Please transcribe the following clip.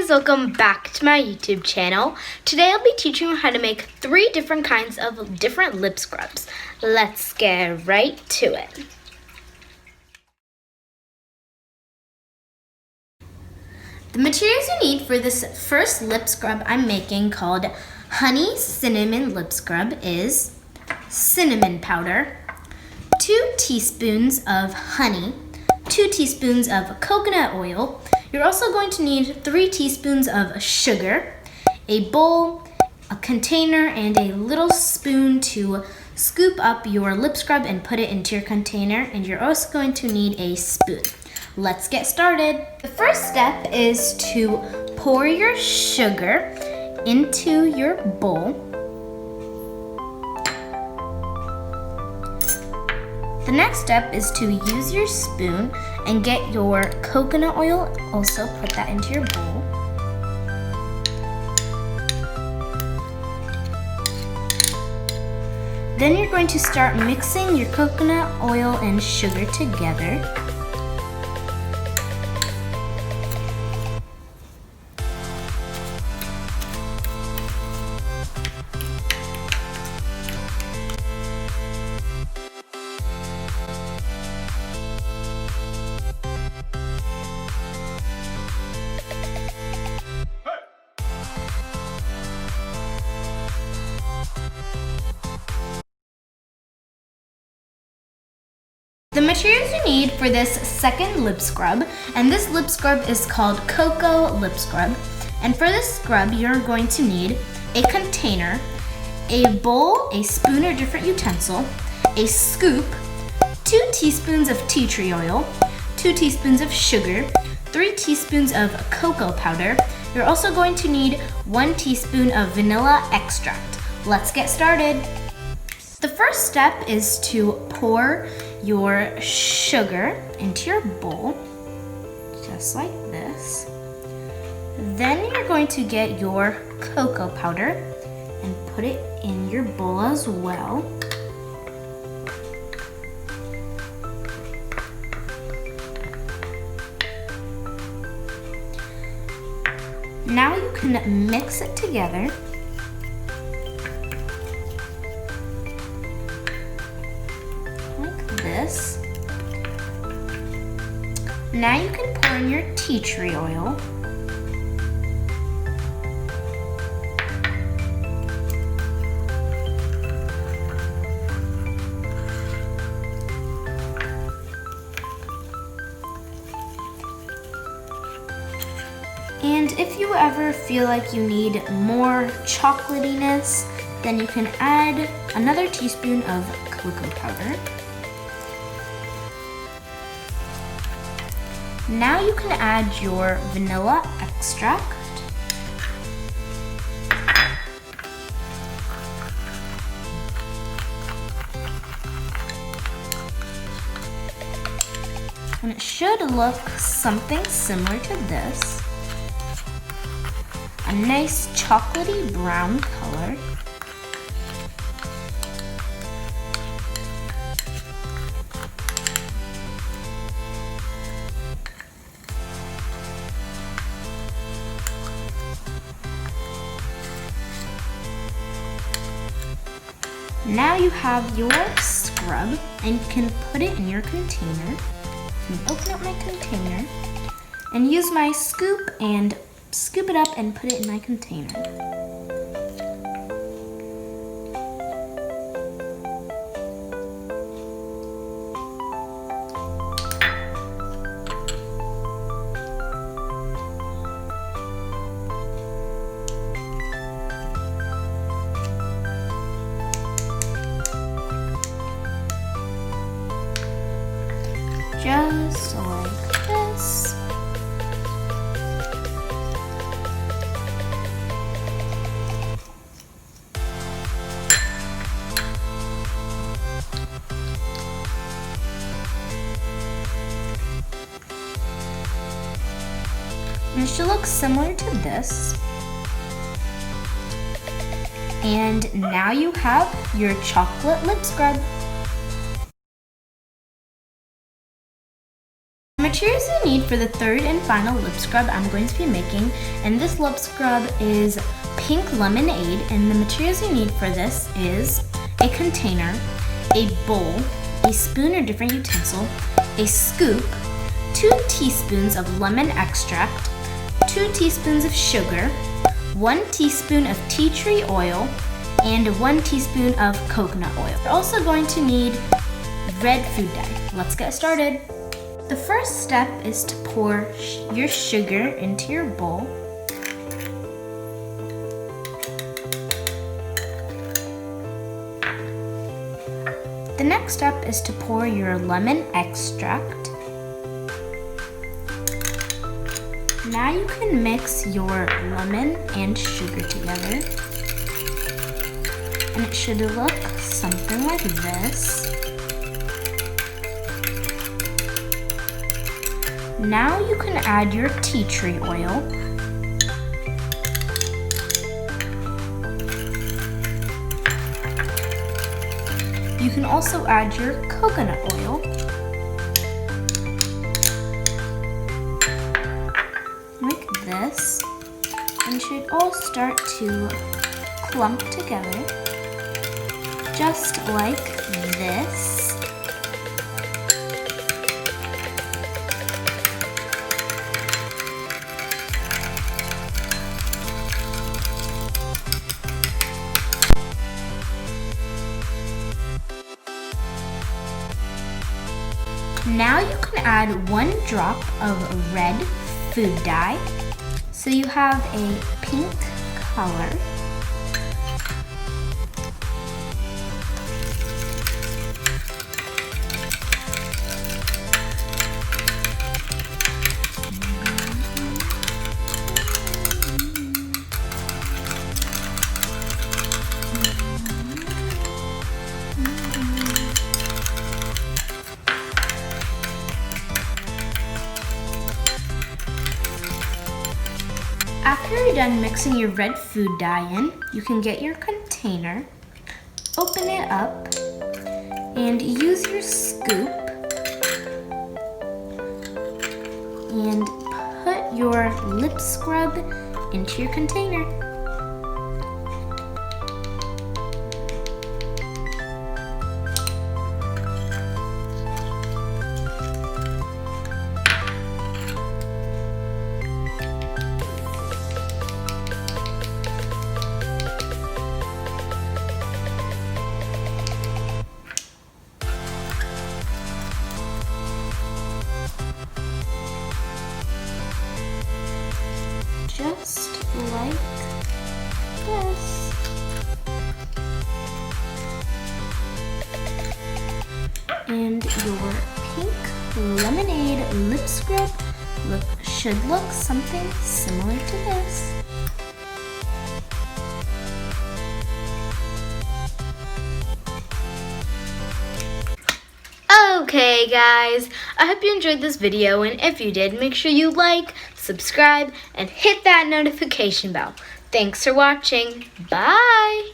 guys, welcome back to my YouTube channel. Today I'll be teaching you how to make 3 different kinds of different lip scrubs. Let's get right to it. The materials you need for this first lip scrub I'm making, called Honey Cinnamon Lip Scrub, is cinnamon powder, 2 teaspoons of honey, 2 teaspoons of coconut oil. You're also going to need 3 teaspoons of sugar, a bowl, a container, and a little spoon to scoop up your lip scrub and put it into your container. And you're also going to need a spoon. Let's get started. The first step is to pour your sugar into your bowl. The next step is to use your spoon and get your coconut oil. Also put that into your bowl. Then you're going to start mixing your coconut oil and sugar together. The materials you need for this second lip scrub, and this lip scrub is called Cocoa Lip Scrub. And for this scrub, you're going to need a container, a bowl, a spoon or different utensil, a scoop, 2 teaspoons of tea tree oil, 2 teaspoons of sugar, 3 teaspoons of cocoa powder. You're also going to need 1 teaspoon of vanilla extract. Let's get started. The first step is to pour your sugar into your bowl, just like this. Then you're going to get your cocoa powder and put it in your bowl as well. Now you can mix it together. This. Now you can pour in your tea tree oil. And if you ever feel like you need more chocolatiness, then you can add another teaspoon of cocoa powder. Now you can add your vanilla extract. And it should look something similar to this. A nice chocolatey brown color. Now you have your scrub, and you can put it in your container. Open up my container and use my scoop and scoop it up and put it in my container. Just like this. And it should look similar to this. And now you have your chocolate lip scrub. materials you need for the third and final lip scrub I'm going to be making, and this lip scrub is Pink Lemonade, and the materials you need for this is a container, a bowl, a spoon or different utensil, a scoop, 2 teaspoons of lemon extract, 2 teaspoons of sugar, 1 teaspoon of tea tree oil, and 1 teaspoon of coconut oil. You're also going to need red food dye. Let's get started. The first step is to pour your sugar into your bowl. The next step is to pour your lemon extract. Now you can mix your lemon and sugar together. And it should look something like this. Now you can add your tea tree oil. You can also add your coconut oil. Like this. And it should all start to clump together. Just like this. Now you can add 1 drop of red food dye, so you have a pink color. After you're done mixing your red food dye in, you can get your container, open it up, and use your scoop and put your lip scrub into your container. Just like this. And your pink lemonade lip scrub should look something similar to this. Okay guys, I hope you enjoyed this video, and if you did, make sure you like, subscribe, and hit that notification bell. Thanks for watching. Bye!